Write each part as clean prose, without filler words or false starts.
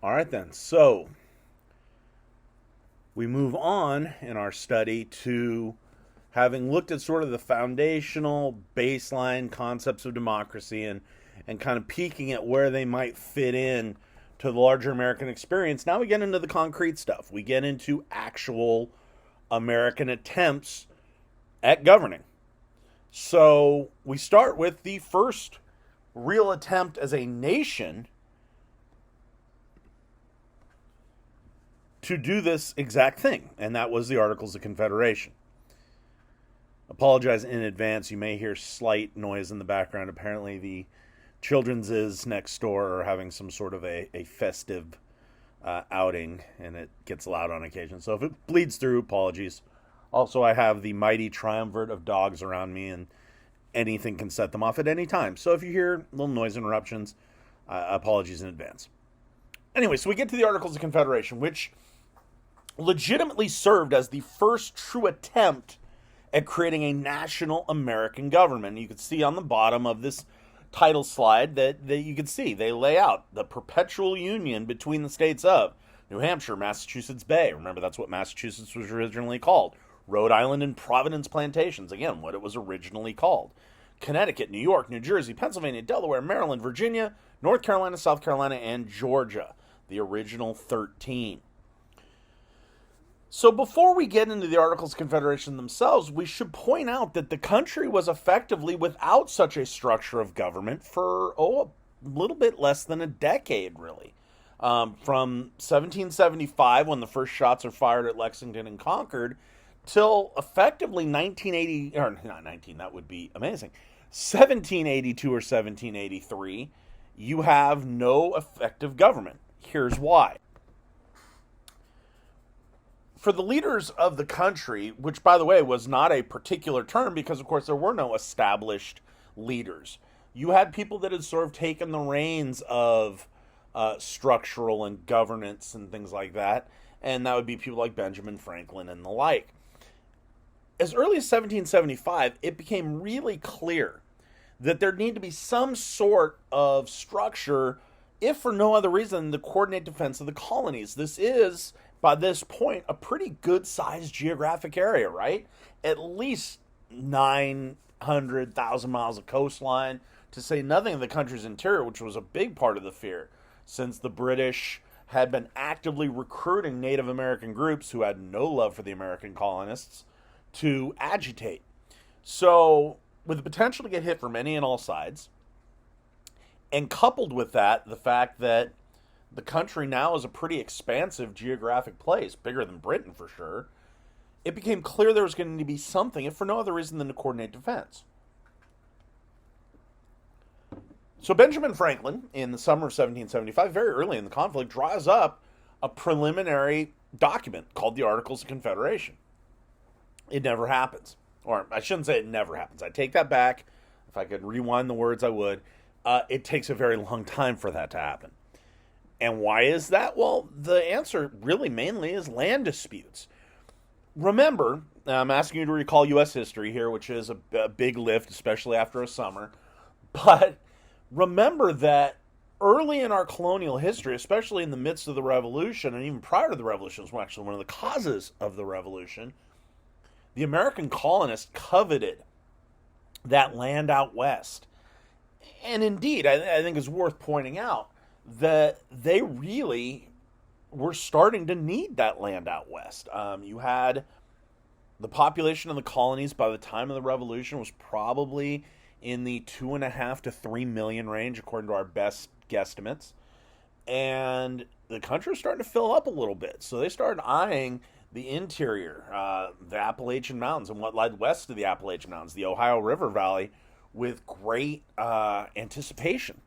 All right, then. So we move on in our study to having looked at sort of the foundational baseline concepts of democracy and kind of peeking at where they might fit in to the larger American experience. Now we get into the concrete stuff. We get into actual American attempts at governing. So we start with the first real attempt as a nation to do this exact thing, and that was the Articles of Confederation. Apologize in advance. You may hear slight noise in the background. Apparently, the children's is next door are having some sort of a festive outing, and it gets loud on occasion. So if it bleeds through, apologies. Also, I have the mighty triumvirate of dogs around me, and anything can set them off at any time. So if you hear little noise interruptions, apologies in advance. Anyway, so we get to the Articles of Confederation, which legitimately served as the first true attempt at creating a national American government. You can see on the bottom of this title slide that you can see they lay out the perpetual union between the states of New Hampshire, Massachusetts Bay. Remember, that's what Massachusetts was originally called. Rhode Island and Providence Plantations, again, what it was originally called. Connecticut, New York, New Jersey, Pennsylvania, Delaware, Maryland, Virginia, North Carolina, South Carolina, and Georgia, the original 13. So before we get into the Articles of Confederation themselves, we should point out that the country was effectively without such a structure of government for, a little bit less than a decade, really. From 1775, when the first shots are fired at Lexington and Concord, till effectively 1980, or not 19, that would be amazing, 1782 or 1783, you have no effective government. Here's why. For the leaders of the country, which, by the way, was not a particular term because, of course, there were no established leaders, you had people that had sort of taken the reins of structural and governance and things like that, and that would be people like Benjamin Franklin and the like. As early as 1775, it became really clear that there needed to be some sort of structure, if for no other reason than the coordinate defense of the colonies. This is, by this point, a pretty good-sized geographic area, right? At least 900,000 miles of coastline, to say nothing of the country's interior, which was a big part of the fear, since the British had been actively recruiting Native American groups who had no love for the American colonists to agitate. So, with the potential to get hit from any and all sides, and coupled with that, the fact that the country now is a pretty expansive geographic place, bigger than Britain for sure, it became clear there was going to be something, if for no other reason than to coordinate defense. So Benjamin Franklin, in the summer of 1775, very early in the conflict, draws up a preliminary document called the Articles of Confederation. It never happens. Or I shouldn't say it never happens. I take that back. If I could rewind the words, I would. It takes a very long time for that to happen. And why is that? Well, the answer really mainly is land disputes. Remember, I'm asking you to recall U.S. history here, which is a big lift, especially after a summer. But remember that early in our colonial history, especially in the midst of the Revolution, and even prior to the Revolution, was actually one of the causes of the Revolution, the American colonists coveted that land out west. And indeed, I think it's worth pointing out that they really were starting to need that land out west. You had the population of the colonies by the time of the Revolution was probably in the 2.5 to 3 million range, according to our best guesstimates. And the country was starting to fill up a little bit. So they started eyeing the interior, the Appalachian Mountains, and what led west of the Appalachian Mountains, the Ohio River Valley, with great anticipation.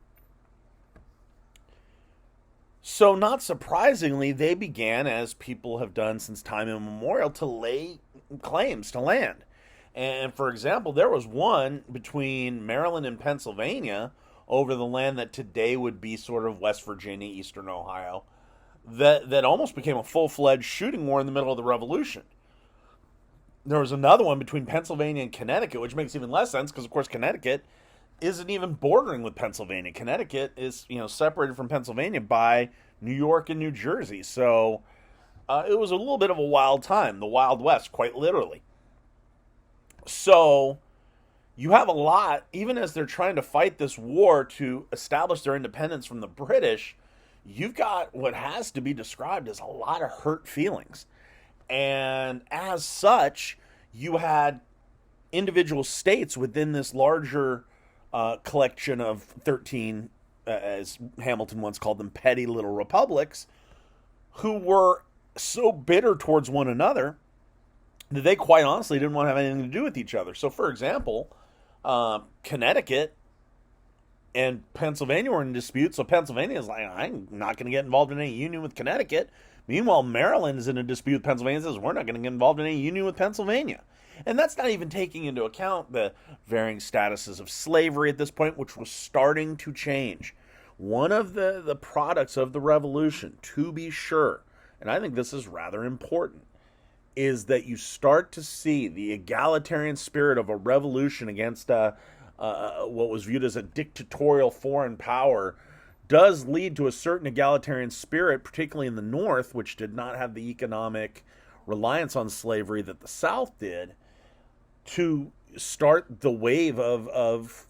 So, not surprisingly, they began, as people have done since time immemorial, to lay claims to land. And, for example, there was one between Maryland and Pennsylvania over the land that today would be sort of West Virginia, eastern Ohio, that almost became a full-fledged shooting war in the middle of the Revolution. There was another one between Pennsylvania and Connecticut, which makes even less sense because, of course, Connecticut isn't even bordering with Pennsylvania. Connecticut is, separated from Pennsylvania by New York and New Jersey. So it was a little bit of a wild time, the Wild West, quite literally. So you have a lot, even as they're trying to fight this war to establish their independence from the British, you've got what has to be described as a lot of hurt feelings. And as such, you had individual states within this larger collection of 13, as Hamilton once called them, petty little republics, who were so bitter towards one another that they quite honestly didn't want to have anything to do with each other. So, for example, Connecticut and Pennsylvania were in dispute, so Pennsylvania is like, I'm not going to get involved in any union with Connecticut. Meanwhile, Maryland is in a dispute with Pennsylvania and says, we're not going to get involved in any union with Pennsylvania. And that's not even taking into account the varying statuses of slavery at this point, which was starting to change. One of the products of the Revolution, to be sure, and I think this is rather important, is that you start to see the egalitarian spirit of a revolution against what was viewed as a dictatorial foreign power does lead to a certain egalitarian spirit, particularly in the North, which did not have the economic reliance on slavery that the South did, to start the wave of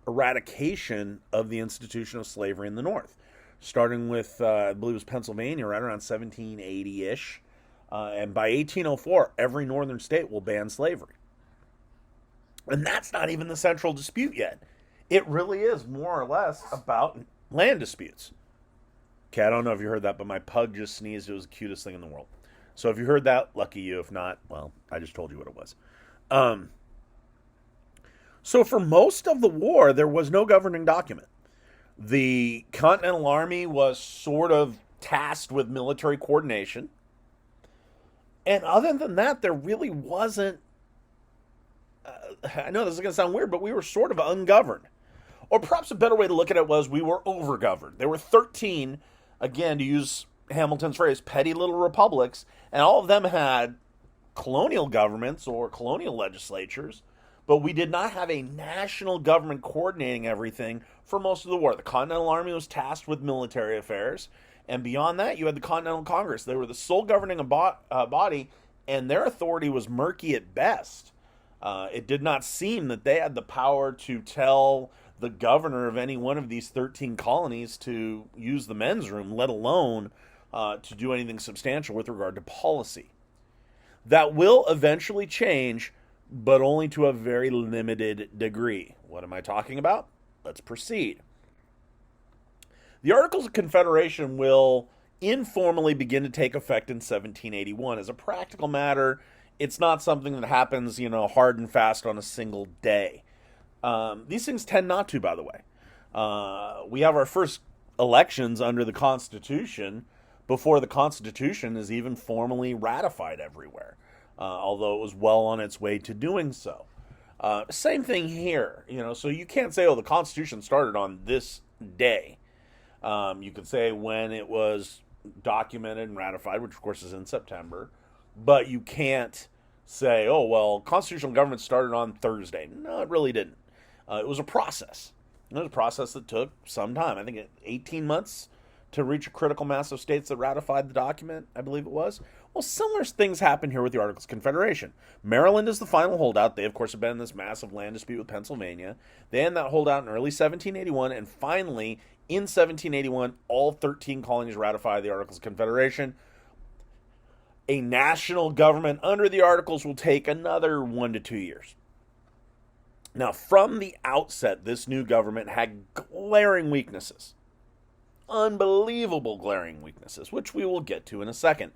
eradication of the institution of slavery in the North. Starting with, I believe it was Pennsylvania, right around 1780-ish. And by 1804, every northern state will ban slavery. And that's not even the central dispute yet. It really is more or less about land disputes. Okay, I don't know if you heard that, but my pug just sneezed. It was the cutest thing in the world. So if you heard that, lucky you. If not, well, I just told you what it was. So for most of the war, there was no governing document. The Continental Army was sort of tasked with military coordination. And other than that, there really wasn't... I know this is going to sound weird, but we were sort of ungoverned. Or perhaps a better way to look at it was we were overgoverned. There were 13, again, to use Hamilton's phrase, petty little republics, and all of them had colonial governments or colonial legislatures, but we did not have a national government coordinating everything for most of the war. The Continental Army was tasked with military affairs, and beyond that, you had the Continental Congress. They were the sole governing body, and their authority was murky at best. It did not seem that they had the power to tell the governor of any one of these 13 colonies to use the men's room, let alone to do anything substantial with regard to policy. That will eventually change, but only to a very limited degree. What am I talking about? Let's proceed. The Articles of Confederation will informally begin to take effect in 1781. As a practical matter, it's not something that happens, hard and fast on a single day. These things tend not to, by the way. We have our first elections under the Constitution before the Constitution is even formally ratified everywhere, although it was well on its way to doing so. Same thing here, so you can't say, the Constitution started on this day. You could say when it was documented and ratified, which of course is in September, but you can't say, constitutional government started on Thursday. No, it really didn't. It was a process. It was a process that took some time. I think 18 months to reach a critical mass of states that ratified the document, I believe it was. Well, similar things happen here with the Articles of Confederation. Maryland is the final holdout. They, of course, have been in this massive land dispute with Pennsylvania. They end that holdout in early 1781, and finally, in 1781, all 13 colonies ratify the Articles of Confederation. A national government under the Articles will take another 1 to 2 years. Now, from the outset, this new government had glaring weaknesses. Unbelievable glaring weaknesses, which we will get to in a second.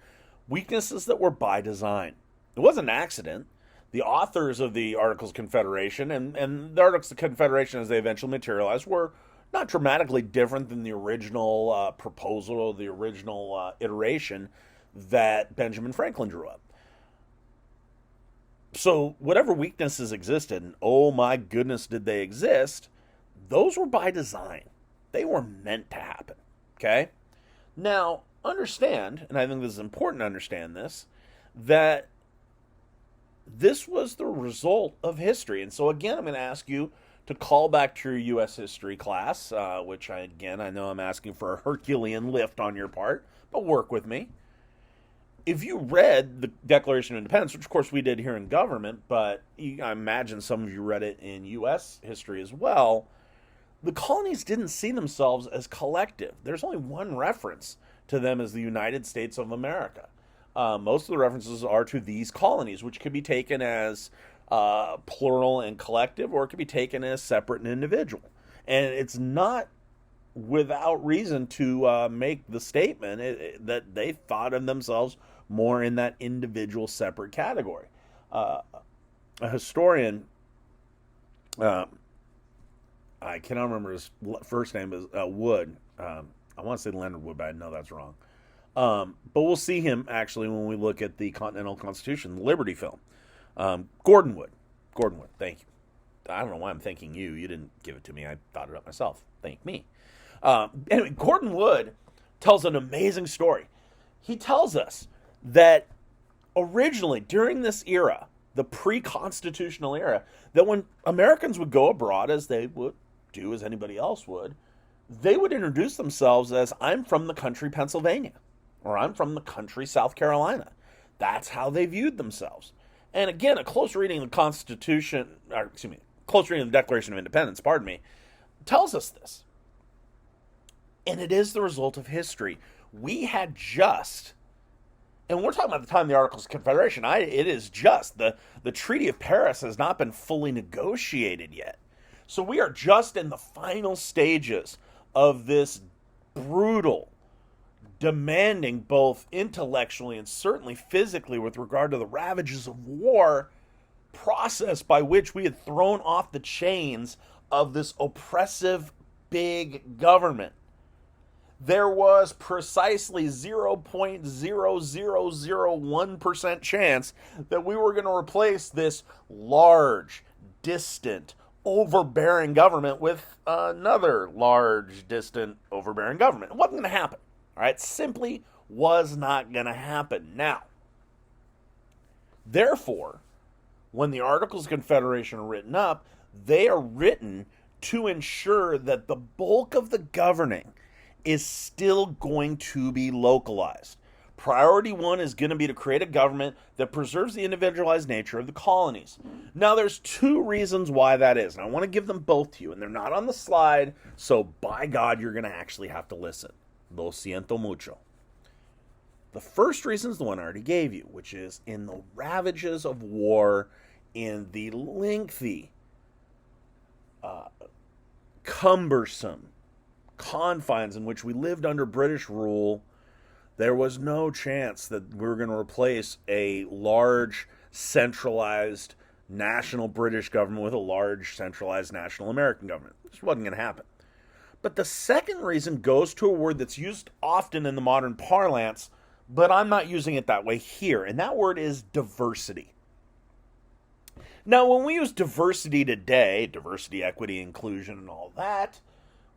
Weaknesses that were by design. It wasn't an accident. The authors of the Articles of Confederation and the Articles of Confederation as they eventually materialized were not dramatically different than the original proposal or the original iteration that Benjamin Franklin drew up. So whatever weaknesses existed, and oh my goodness did they exist, those were by design. They were meant to happen, okay? Now, understand, and I think this is important to understand this, that this was the result of history. And so again, I'm going to ask you to call back to your U.S. history class, which I know I'm asking for a Herculean lift on your part, but work with me. If you read the Declaration of Independence, which of course we did here in government, but I imagine some of you read it in U.S. history as well, the colonies didn't see themselves as collective. There's only one reference to them as the United States of America. Most of the references are to these colonies, which could be taken as plural and collective, or it could be taken as separate and individual. And it's not without reason to make the statement that they thought of themselves more in that individual, separate category. A historian, I cannot remember his first name, is Wood. I want to say Leonard Wood, but I know that's wrong. But we'll see him actually when we look at the Continental Constitution, the Liberty film. Gordon Wood. Thank you. I don't know why I'm thanking you. You didn't give it to me. I thought it up myself. Thank me. Anyway, Gordon Wood tells an amazing story. He tells us that originally, during this era, the pre-constitutional era, that when Americans would go abroad, as they would do, as anybody else would, they would introduce themselves as, I'm from the country Pennsylvania, or I'm from the country South Carolina. That's how they viewed themselves. And again, a close reading of the Constitution, close reading of the Declaration of Independence, tells us this. And it is the result of history. We had just, and we're talking about the time of the Articles of Confederation, it is just, the Treaty of Paris has not been fully negotiated yet. So we are just in the final stages of this brutal, demanding both intellectually and certainly physically with regard to the ravages of war process by which we had thrown off the chains of this oppressive big government. There was precisely 0.0001% chance that we were going to replace this large, distant, overbearing government with another large, distant, overbearing government. It wasn't going to happen. All right, simply was not going to happen. Now, therefore, when the Articles of Confederation are written up, they are written to ensure that the bulk of the governing is still going to be localized. Priority one is going to be to create a government that preserves the individualized nature of the colonies. Now, there's two reasons why that is, and I want to give them both to you, and they're not on the slide, so by God, you're going to actually have to listen. Lo siento mucho. The first reason is the one I already gave you, which is in the ravages of war, in the lengthy, cumbersome confines in which we lived under British rule, there was no chance that we were going to replace a large, centralized national British government with a large, centralized national American government. This wasn't going to happen. But the second reason goes to a word that's used often in the modern parlance, but I'm not using it that way here, and that word is diversity. Now, when we use diversity today, diversity, equity, inclusion, and all that,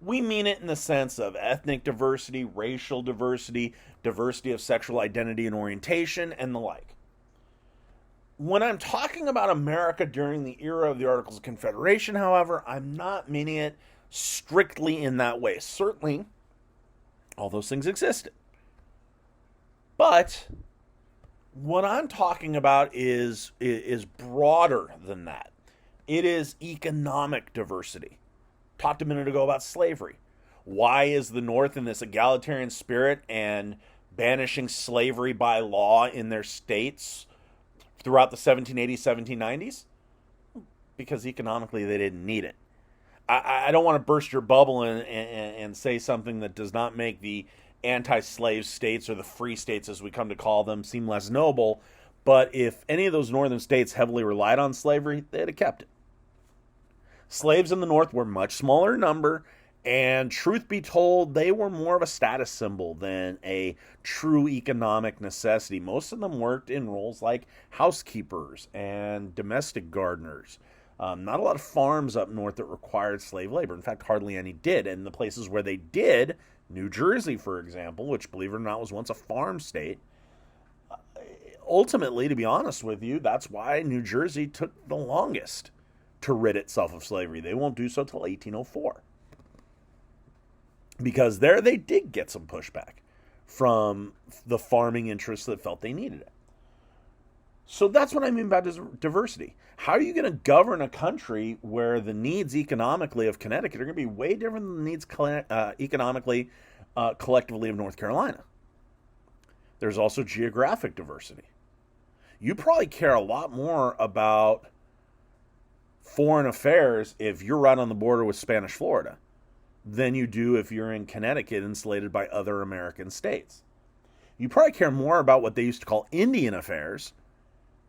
we mean it in the sense of ethnic diversity, racial diversity, diversity of sexual identity and orientation, and the like. When I'm talking about America during the era of the Articles of Confederation, however, I'm not meaning it strictly in that way. Certainly, all those things existed. But what I'm talking about is broader than that. It is economic diversity. Talked a minute ago about slavery. Why is the North in this egalitarian spirit and banishing slavery by law in their states throughout the 1780s, 1790s? Because economically they didn't need it. I don't want to burst your bubble and say something that does not make the anti-slave states, or the free states as we come to call them, seem less noble. But if any of those northern states heavily relied on slavery, they'd have kept it. Slaves in the North were much smaller in number, and truth be told, they were more of a status symbol than a true economic necessity. Most of them worked in roles like housekeepers and domestic gardeners. Not a lot of farms up north that required slave labor. In fact, hardly any did. And the places where they did, New Jersey, for example, which, believe it or not, was once a farm state, ultimately, to be honest with you, that's why New Jersey took the longest to rid itself of slavery. They won't do so till 1804. Because there they did get some pushback from the farming interests that felt they needed it. So that's what I mean by diversity. How are you going to govern a country where the needs economically of Connecticut are going to be way different than the needs economically collectively of North Carolina? There's also geographic diversity. You probably care a lot more about foreign affairs if you're right on the border with Spanish Florida than you do if you're in Connecticut insulated by other American states. You probably care more about what they used to call Indian affairs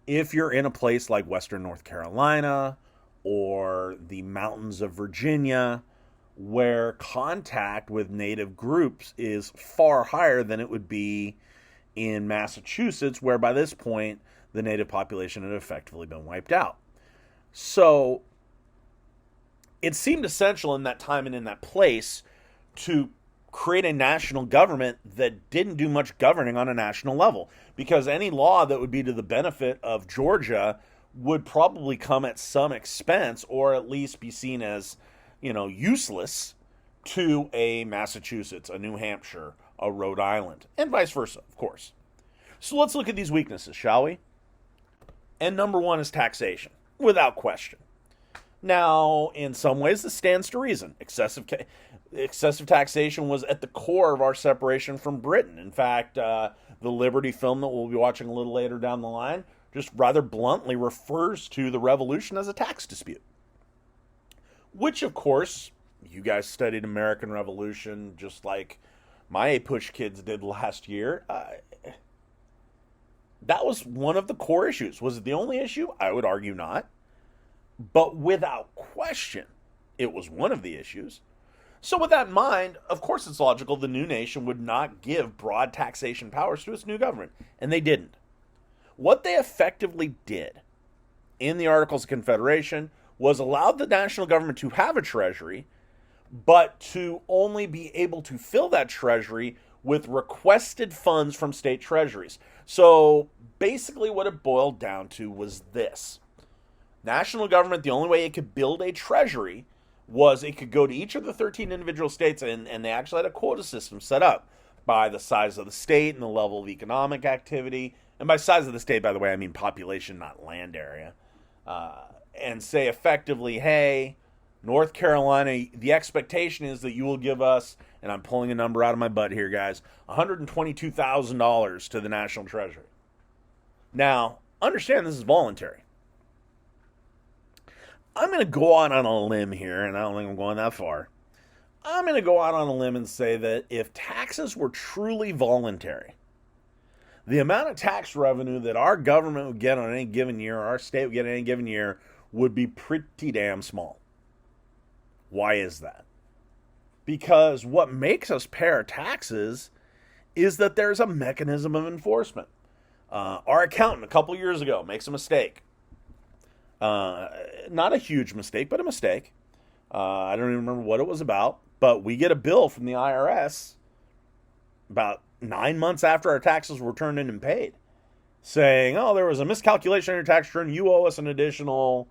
if you're in a place like Western North Carolina or the mountains of Virginia, where contact with native groups is far higher than it would be in Massachusetts, where by this point the native population had effectively been wiped out. So it seemed essential in that time and in that place to create a national government that didn't do much governing on a national level, because any law that would be to the benefit of Georgia would probably come at some expense, or at least be seen as, useless to a Massachusetts, a New Hampshire, a Rhode Island, and vice versa, of course. So let's look at these weaknesses, shall we? And number one is taxation, without question. Now, in some ways, this stands to reason. Excessive taxation was at the core of our separation from Britain. In fact, the Liberty film that we'll be watching a little later down the line just rather bluntly refers to the Revolution as a tax dispute. Which, of course, you guys studied American Revolution just like my push kids did last year. That was one of the core issues. Was it the only issue? I would argue not. But without question, it was one of the issues. So with that in mind, of course it's logical the new nation would not give broad taxation powers to its new government. And they didn't. What they effectively did in the Articles of Confederation was allow the national government to have a treasury, but to only be able to fill that treasury with requested funds from state treasuries. So basically what it boiled down to was this. National government, the only way it could build a treasury was it could go to each of the 13 individual states, and they actually had a quota system set up by the size of the state and the level of economic activity. And by size of the state, by the way, I mean population, not land area. And say effectively, hey, North Carolina, the expectation is that you will give us, and I'm pulling a number out of my butt here, guys, $122,000 to the National Treasury. Now, understand this is voluntary. I'm going to go out on a limb here, and I don't think I'm going that far. I'm going to go out on a limb and say that if taxes were truly voluntary, the amount of tax revenue that our government would get on any given year, or our state would get on any given year, would be pretty damn small. Why is that? Because what makes us pay our taxes is that there's a mechanism of enforcement. Our accountant a couple years ago makes a mistake. Not a huge mistake, but a mistake. I don't even remember what it was about, but we get a bill from the IRS about 9 months after our taxes were turned in and paid, saying, oh, there was a miscalculation on your tax return. You owe us an additional,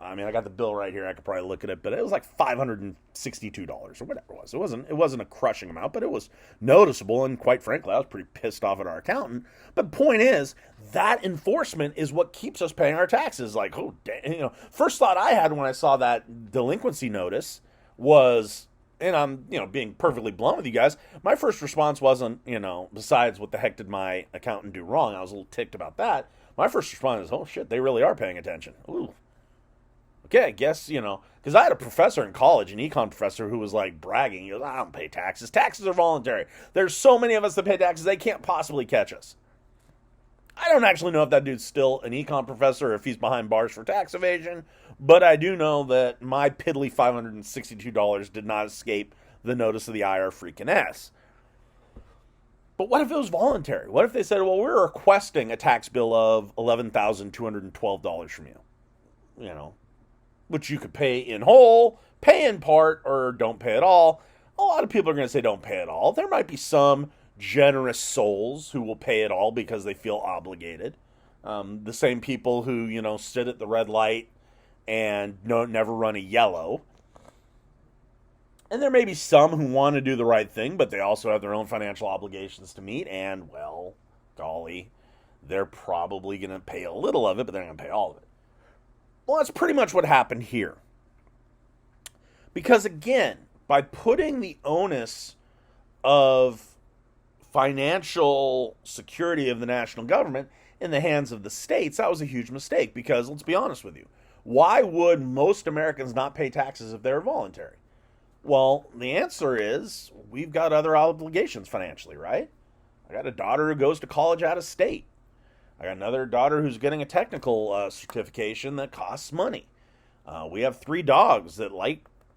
I got the bill right here. I could probably look at it, but it was like $562 or whatever it was. It wasn't a crushing amount, but it was noticeable. And quite frankly, I was pretty pissed off at our accountant. But the point is, that enforcement is what keeps us paying our taxes. Like, oh, damn, first thought I had when I saw that delinquency notice was, and I'm, being perfectly blunt with you guys, my first response wasn't, besides what the heck did my accountant do wrong? I was a little ticked about that. My first response is, oh shit, they really are paying attention. Ooh. Okay, I guess, because I had a professor in college, an econ professor, who was like bragging. He goes, I don't pay taxes. Taxes are voluntary. There's so many of us that pay taxes, they can't possibly catch us. I don't actually know if that dude's still an econ professor or if he's behind bars for tax evasion, but I do know that my piddly $562 did not escape the notice of the IR freaking S. But what if it was voluntary? What if they said, well, we're requesting a tax bill of $11,212 from you? Which you could pay in whole, pay in part, or don't pay at all. A lot of people are going to say don't pay at all. There might be some generous souls who will pay it all because they feel obligated. The same people who, sit at the red light and never run a yellow. And there may be some who want to do the right thing, but they also have their own financial obligations to meet. And, well, golly, they're probably going to pay a little of it, but they're not going to pay all of it. Well, that's pretty much what happened here. Because, again, by putting the onus of financial security of the national government in the hands of the states, that was a huge mistake. Because, let's be honest with you, why would most Americans not pay taxes if they were voluntary? Well, the answer is we've got other obligations financially, right? I got a daughter who goes to college out of state. I got another daughter who's getting a technical certification that costs money. We have 3 dogs that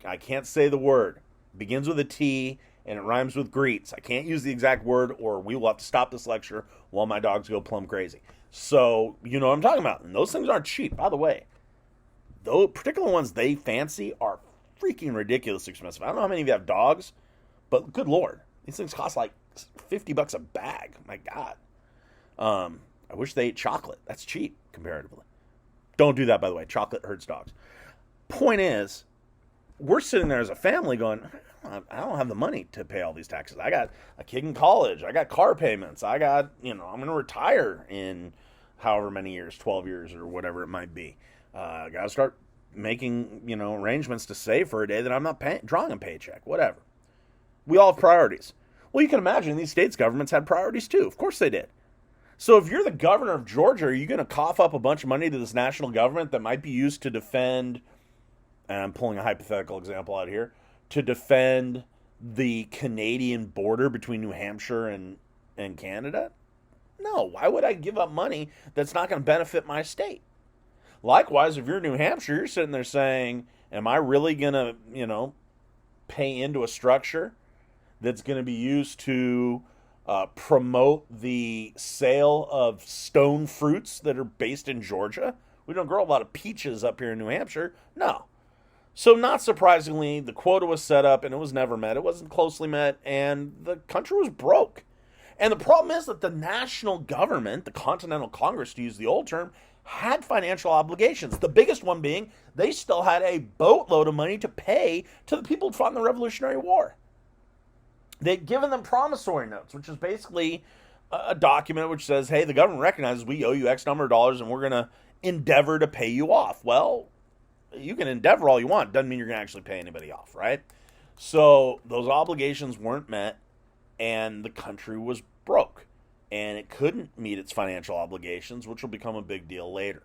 I can't say the word. It begins with a T and it rhymes with greets. I can't use the exact word or we will have to stop this lecture while my dogs go plumb crazy. So, you know what I'm talking about. And those things aren't cheap, by the way. Those particular ones they fancy are freaking ridiculously expensive. I don't know how many of you have dogs, but good Lord, these things cost like $50 a bag. My God. I wish they ate chocolate. That's cheap comparatively. Don't do that, by the way. Chocolate hurts dogs. Point is, we're sitting there as a family going, I don't have the money to pay all these taxes. I got a kid in college. I got car payments. I got, I'm going to retire in however many years, 12 years or whatever it might be. I got to start making, arrangements to save for a day that I'm not drawing a paycheck, whatever. We all have priorities. Well, you can imagine these states' governments had priorities too. Of course they did. So if you're the governor of Georgia, are you going to cough up a bunch of money to this national government that might be used to defend, and I'm pulling a hypothetical example out here, to defend the Canadian border between New Hampshire and Canada? No. Why would I give up money that's not going to benefit my state? Likewise, if you're New Hampshire, you're sitting there saying, am I really going to, pay into a structure that's going to be used to promote the sale of stone fruits that are based in Georgia? We don't grow a lot of peaches up here in New Hampshire. No. So not surprisingly, the quota was set up and it was never met. It wasn't closely met and the country was broke. And the problem is that the national government, the Continental Congress to use the old term, had financial obligations. The biggest one being they still had a boatload of money to pay to the people who fought in the Revolutionary War. They'd given them promissory notes, which is basically a document which says, hey, the government recognizes we owe you X number of dollars and we're going to endeavor to pay you off. Well, you can endeavor all you want. Doesn't mean you're going to actually pay anybody off, right? So those obligations weren't met and the country was broke. And it couldn't meet its financial obligations, which will become a big deal later.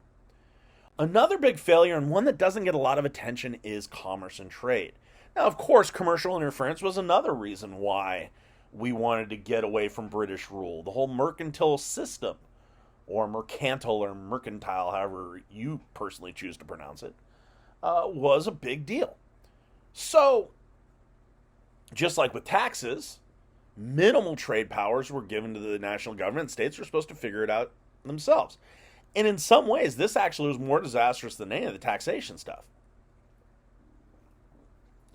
Another big failure, and one that doesn't get a lot of attention, is commerce and trade. Now, of course, commercial interference was another reason why we wanted to get away from British rule. The whole mercantile system, or mercantile, however you personally choose to pronounce it, was a big deal. So, just like with taxes, minimal trade powers were given to the national government. States were supposed to figure it out themselves. And in some ways, this actually was more disastrous than any of the taxation stuff.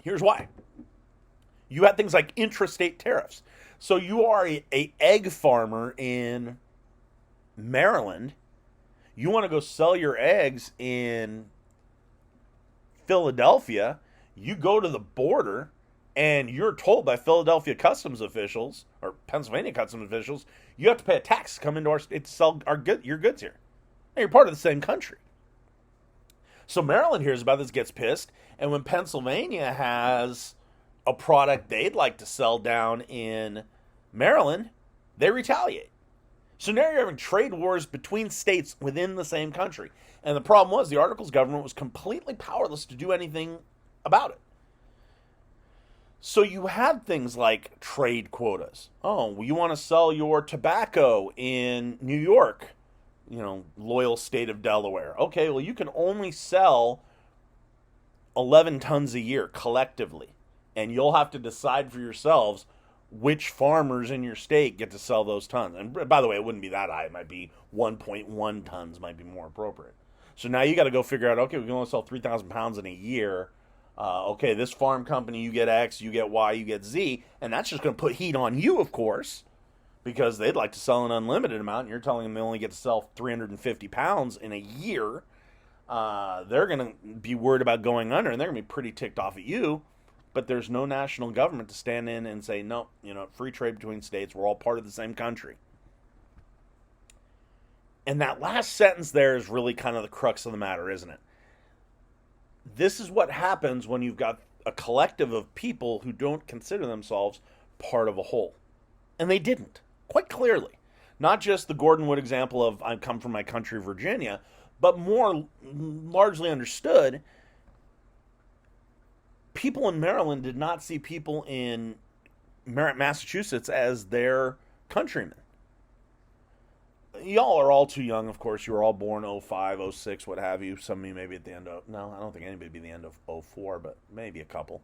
Here's why. You had things like intrastate tariffs. So you are a egg farmer in Maryland. You want to go sell your eggs in Philadelphia. You go to the border and you're told by Philadelphia customs officials or Pennsylvania customs officials, you have to pay a tax to come into our state to sell your goods here. And you're part of the same country. So Maryland hears about this, gets pissed, and when Pennsylvania has a product they'd like to sell down in Maryland, they retaliate. So now you're having trade wars between states within the same country. And the problem was the Articles government was completely powerless to do anything about it. So you had things like trade quotas. Oh, you want to sell your tobacco in New York, loyal state of Delaware. Okay, well, you can only sell 11 tons a year collectively. And you'll have to decide for yourselves which farmers in your state get to sell those tons. And by the way, it wouldn't be that high. It might be 1.1 tons might be more appropriate. So now you got to go figure out, okay, we can only sell 3,000 pounds in a year. Okay, this farm company, you get X, you get Y, you get Z, and that's just going to put heat on you, of course, because they'd like to sell an unlimited amount, and you're telling them they only get to sell 350 pounds in a year. They're going to be worried about going under, and they're going to be pretty ticked off at you. But there's no national government to stand in and say, no, free trade between states, we're all part of the same country. And that last sentence there is really kind of the crux of the matter, isn't it? This is what happens when you've got a collective of people who don't consider themselves part of a whole. And they didn't, quite clearly. Not just the Gordon Wood example of I come from my country, Virginia, but more largely understood, people in Maryland did not see people in Massachusetts as their countrymen. Y'all are all too young, of course. You were all born 05, 06, what have you. Some of you maybe at the end of... No, I don't think anybody would be the end of 04, but maybe a couple.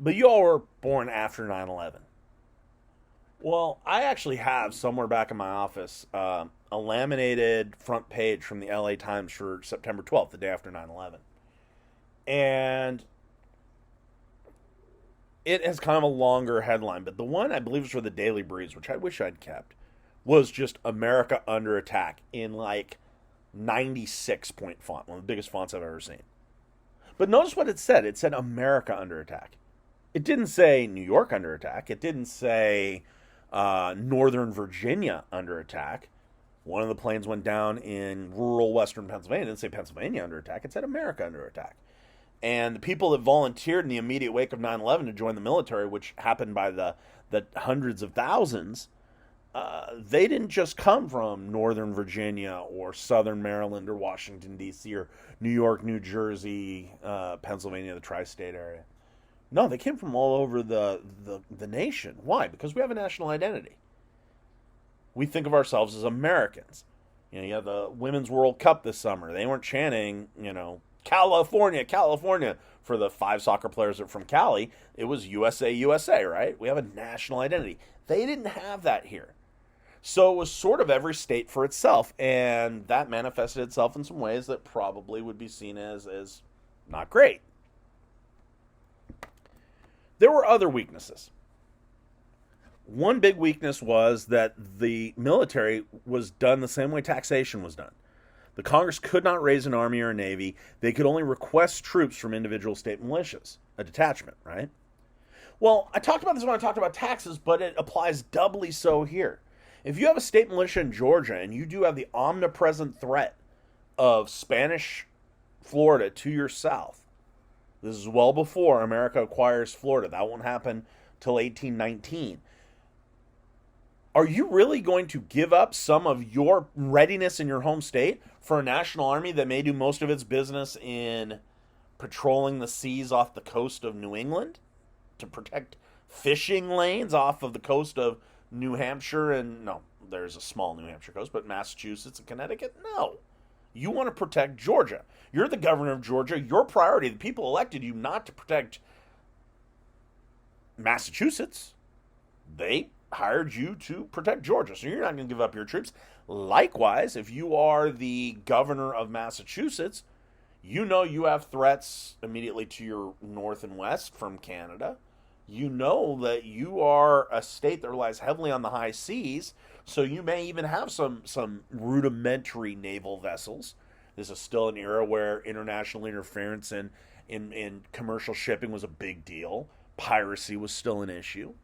But you all were born after 9/11. Well, I actually have somewhere back in my office a laminated front page from the LA Times for September 12th, the day after 9/11. And it has kind of a longer headline, but the one I believe was for the Daily Breeze, which I wish I'd kept, was just America Under Attack in like 96-point font, one of the biggest fonts I've ever seen. But notice what it said. It said America Under Attack. It didn't say New York under attack. It didn't say Northern Virginia under attack. One of the planes went down in rural western Pennsylvania. It didn't say Pennsylvania under attack. It said America under attack. And the people that volunteered in the immediate wake of 9/11 to join the military, which happened by the hundreds of thousands, they didn't just come from Northern Virginia or Southern Maryland or Washington, D.C. or New York, New Jersey, Pennsylvania, the tri-state area. No, they came from all over the nation. Why? Because we have a national identity. We think of ourselves as Americans. You have the Women's World Cup this summer. They weren't chanting, California, California for the 5 soccer players that are from Cali. It was USA, USA, right? We have a national identity. They didn't have that here. So it was sort of every state for itself, and that manifested itself in some ways that probably would be seen as not great. There were other weaknesses. One big weakness was that the military was done the same way taxation was done. The Congress could not raise an army or a navy. They could only request troops from individual state militias, a detachment, right? Well, I talked about this when I talked about taxes, but it applies doubly so here. If you have a state militia in Georgia and you do have the omnipresent threat of Spanish Florida to your south, this is well before America acquires Florida. That won't happen till 1819. Are you really going to give up some of your readiness in your home state for a national army that may do most of its business in patrolling the seas off the coast of New England to protect fishing lanes off of the coast of New Hampshire and, no, there's a small New Hampshire coast, but Massachusetts and Connecticut? No. You want to protect Georgia. You're the governor of Georgia. Your priority, the people elected you not to protect Massachusetts. They hired you to protect Georgia, so you're not going to give up your troops. Likewise, if you are the governor of Massachusetts, you know you have threats immediately to your north and west from Canada. You know that you are a state that relies heavily on the high seas, so you may even have some rudimentary naval vessels. This is still an era where international interference in commercial shipping was a big deal. Piracy was still an issue.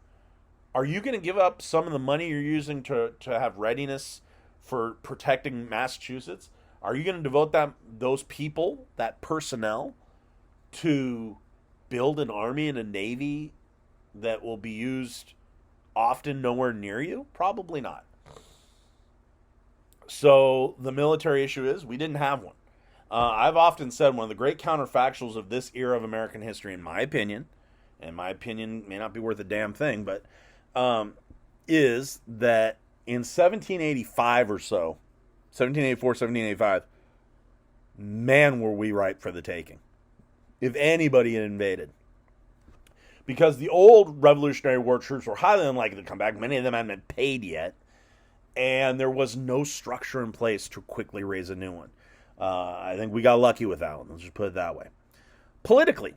Are you going to give up some of the money you're using to have readiness for protecting Massachusetts? Are you going to devote those people, that personnel, to build an army and a navy that will be used often nowhere near you? Probably not. So the military issue is we didn't have one. I've often said one of the great counterfactuals of this era of American history, in my opinion, and my opinion may not be worth a damn thing, but is that in 1785 or so, 1784, 1785, man, were we ripe for the taking. If anybody had invaded. Because the old Revolutionary War troops were highly unlikely to come back. Many of them hadn't been paid yet. And there was no structure in place to quickly raise a new one. I think we got lucky with that one. Let's just put it that way. Politically,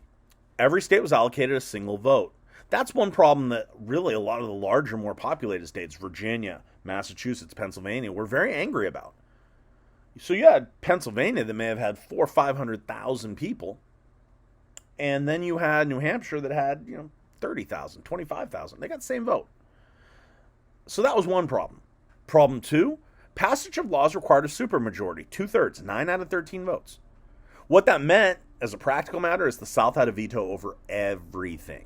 every state was allocated a single vote. That's one problem that really a lot of the larger, more populated states, Virginia, Massachusetts, Pennsylvania, were very angry about. So you had Pennsylvania that may have had 400,000 or 500,000 people, and then you had New Hampshire that had 30,000, 25,000. They got the same vote. So that was one problem. Problem two, passage of laws required a supermajority, 2/3, 9 out of 13 votes. What that meant, as a practical matter, is the South had a veto over everything.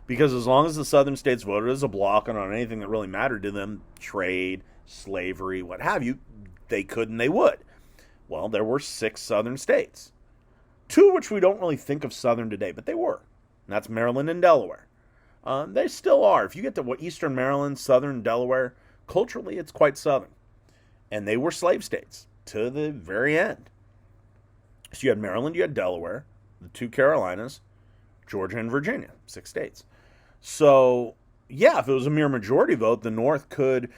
Because as long as the southern states voted as a bloc on anything that really mattered to them, trade, slavery, what have you, they could and they would. Well, there were 6 southern states. 2 which we don't really think of southern today, but they were. And that's Maryland and Delaware. They still are. If you get to eastern Maryland, southern Delaware, culturally it's quite southern. And they were slave states to the very end. So you had Maryland, you had Delaware, the 2 Carolinas, Georgia and Virginia, 6 states. So, yeah, if it was a mere majority vote, the North could,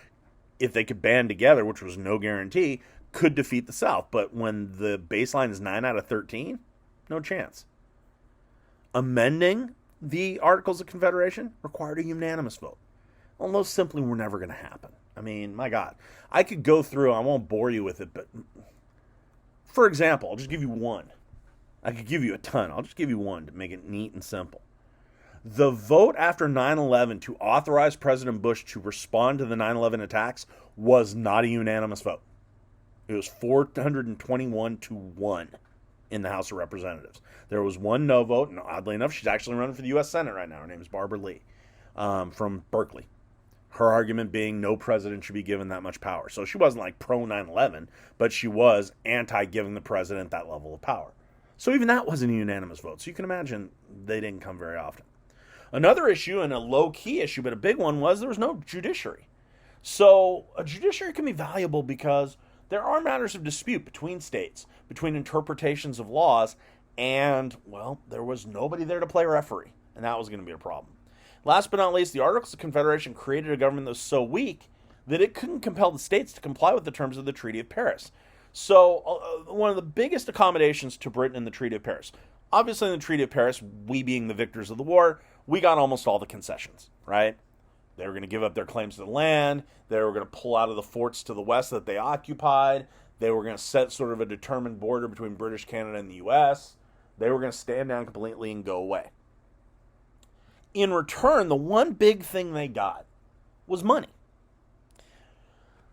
if they could band together, which was no guarantee, could defeat the South. But when the baseline is 9 out of 13, no chance. Amending the Articles of Confederation required a unanimous vote. Well, those simply were never going to happen. I mean, my God. I could go through, I won't bore you with it, but for example, I'll just give you one. I could give you a ton. I'll just give you one to make it neat and simple. The vote after 9/11 to authorize President Bush to respond to the 9/11 attacks was not a unanimous vote. It was 421 to 1 in the House of Representatives. There was one no vote, and oddly enough, she's actually running for the U.S. Senate right now. Her name is Barbara Lee from Berkeley. Her argument being no president should be given that much power. So she wasn't like pro 9/11, but she was anti-giving the president that level of power. So even that wasn't a unanimous vote. So you can imagine they didn't come very often. Another issue, and a low-key issue, but a big one, was there was no judiciary. So a judiciary can be valuable because there are matters of dispute between states, between interpretations of laws, and, well, there was nobody there to play referee, and that was going to be a problem. Last but not least, the Articles of Confederation created a government that was so weak that it couldn't compel the states to comply with the terms of the Treaty of Paris. So one of the biggest accommodations to Britain in the Treaty of Paris, obviously in the Treaty of Paris, we being the victors of the war, we got almost all the concessions, right? They were going to give up their claims to the land. They were going to pull out of the forts to the west that they occupied. They were going to set sort of a determined border between British Canada and the U.S. They were going to stand down completely and go away. In return, the one big thing they got was money.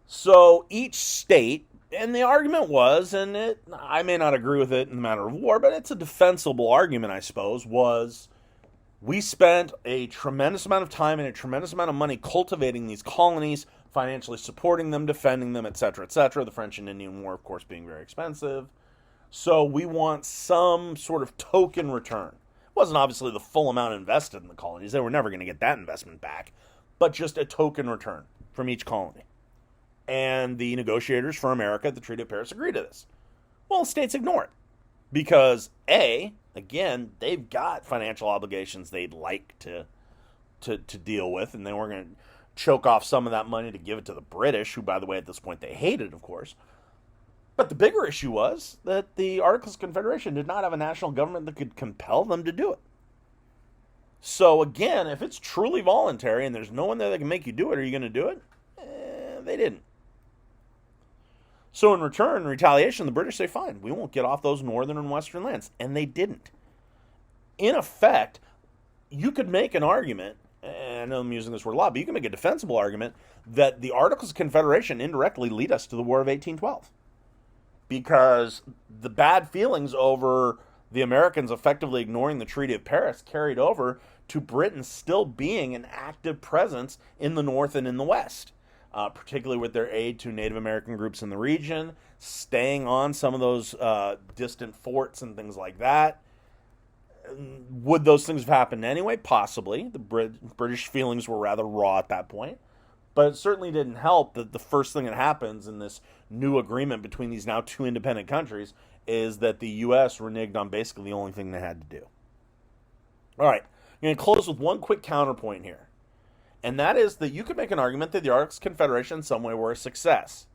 So each state, and the argument was, and I may not agree with it in the matter of war, but it's a defensible argument, I suppose, was we spent a tremendous amount of time and a tremendous amount of money cultivating these colonies, financially supporting them, defending them, etc., etc., the French and Indian War, of course, being very expensive. So we want some sort of token return. It wasn't obviously the full amount invested in the colonies. They were never going to get that investment back, but just a token return from each colony. And the negotiators for America at the Treaty of Paris agreed to this. Well, the states ignore it because, again, they've got financial obligations they'd like to deal with, and they weren't going to choke off some of that money to give it to the British, who, by the way, at this point they hated, of course. But the bigger issue was that the Articles of Confederation did not have a national government that could compel them to do it. So, again, if it's truly voluntary and there's no one there that can make you do it, are you going to do it? They didn't. So in return, in retaliation, the British say, fine, we won't get off those northern and western lands. And they didn't. In effect, you could make an argument, and I know I'm using this word a lot, but you can make a defensible argument that the Articles of Confederation indirectly lead us to the War of 1812. Because the bad feelings over the Americans effectively ignoring the Treaty of Paris carried over to Britain still being an active presence in the North and in the West. Particularly with their aid to Native American groups in the region, staying on some of those distant forts and things like that. Would those things have happened anyway? Possibly. The British feelings were rather raw at that point. But it certainly didn't help that the first thing that happens in this new agreement between these now 2 independent countries is that the U.S. reneged on basically the only thing they had to do. All right, I'm going to close with one quick counterpoint here. And that is that you could make an argument that the Articles of Confederation in some way were a success.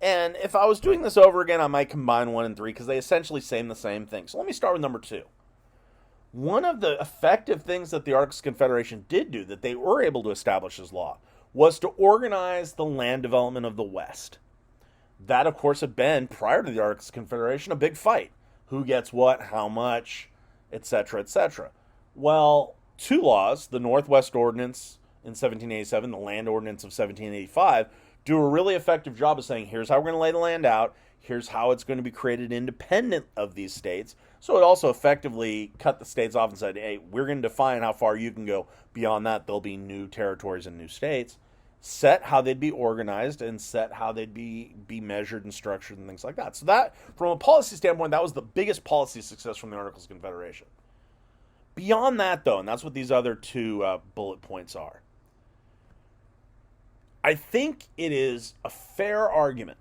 And if I was doing this over again, I might combine 1 and 3 because they essentially say the same thing. So let me start with number 2. One of the effective things that the Articles of Confederation did do, that they were able to establish as law, was to organize the land development of the West. That, of course, had been, prior to the Articles of Confederation, a big fight. Who gets what, how much, etc., etc. Well, two laws, the Northwest Ordinance in 1787, the Land Ordinance of 1785, do a really effective job of saying, here's how we're going to lay the land out, here's how it's going to be created independent of these states. So it also effectively cut the states off and said, hey, we're going to define how far you can go. Beyond that, there'll be new territories and new states. Set how they'd be organized and set how they'd be measured and structured and things like that. So that, from a policy standpoint, that was the biggest policy success from the Articles of Confederation. Beyond that, though, and that's what these other two bullet points are, I think it is a fair argument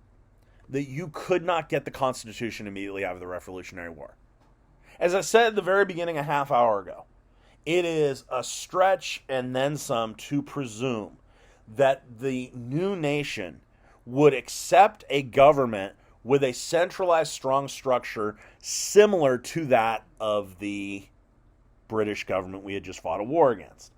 that you could not get the Constitution immediately out of the Revolutionary War. As I said at the very beginning a half hour ago, it is a stretch and then some to presume that the new nation would accept a government with a centralized, strong structure similar to that of the British government we had just fought a war against.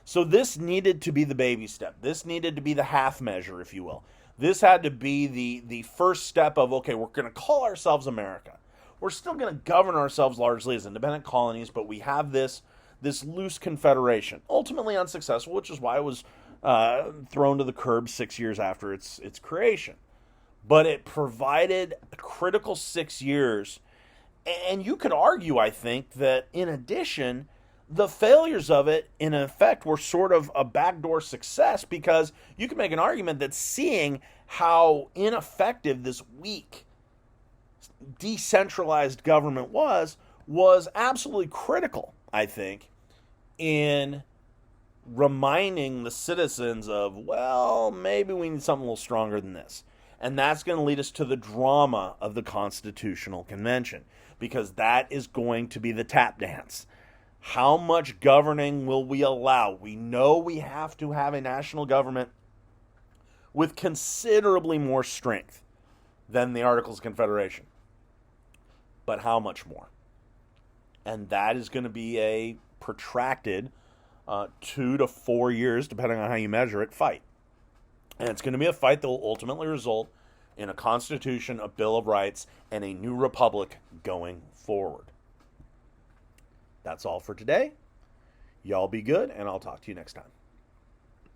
So this needed to be the baby step. This needed to be the half measure, if you will. This had to be the first step of, okay, we're going to call ourselves America. We're still going to govern ourselves largely as independent colonies, but we have this loose confederation, ultimately unsuccessful, which is why it was thrown to the curb 6 years after its creation. But it provided a critical 6 years, and you could argue, I think, that in addition, the failures of it, in effect, were sort of a backdoor success, because you can make an argument that seeing how ineffective this weak, decentralized government was absolutely critical, I think, in reminding the citizens of, well, maybe we need something a little stronger than this. And that's going to lead us to the drama of the Constitutional Convention, because that is going to be the tap dance. How much governing will we allow? We know we have to have a national government with considerably more strength than the Articles of Confederation. But how much more? And that is going to be a protracted 2 to 4 years, depending on how you measure it, fight. And it's going to be a fight that will ultimately result in a constitution, a Bill of Rights, and a new republic going forward. That's all for today. Y'all be good, and I'll talk to you next time.